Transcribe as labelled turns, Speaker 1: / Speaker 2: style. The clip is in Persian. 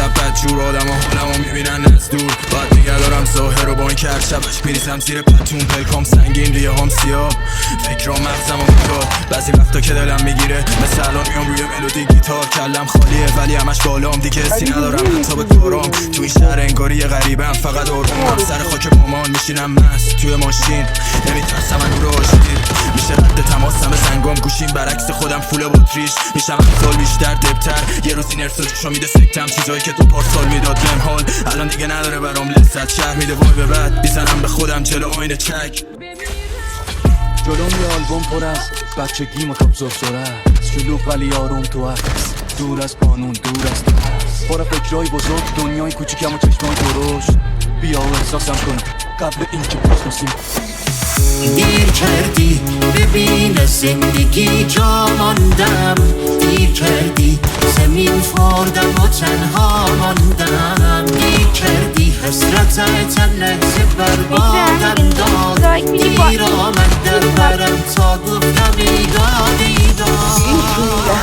Speaker 1: شب بدجور آدم ها حالمو میبینن از دور بعد دیگه دارم ظاهر رو با این که هر شبش میریزم زیر پتون پلکام سنگین ریه هم سیاه فکرام مغزم و میکار بعضی وقتا که دلم میگیره مثل الان میام روی ملودی گیتار کلم خالیه ولی همش بالام دیگه حسی ندارم حتی به کارام تو این شهر انگاری یه غریبم فقط آرومم سر خاک مامان میشینم مست توی ماشین نمیترسم انو رو آشتیر میشه رد تماسم زنگام گوشیم برعکس خودم فول بطریش میشم سال بیشتر دبتر یه روزی نرس شو میده سکتم چیزایی که تو پارسال میداد بهم حال الان دیگه نداره برام لذت شهر میده وای به بعد بیزنم به خودم جلو آینه چک
Speaker 2: جلوم یه آلبوم پر از بچگیم و تاب زرزره شلوغ ولی آروم تو هست دور از قانون دور از ترس پر فکرهای بزرگ دنیای کوچیکم و چشمای درشت بیا و احساسم کن قبل اینکه بشناسیم
Speaker 3: دیر کردی ببین زندگی جا ماندم دیر کردی زمین خوردم و تنها ماندم دیر کردی حسرت چند لحظه بربادم داد دیر آمد در برم تا گفتم ایداد ایداد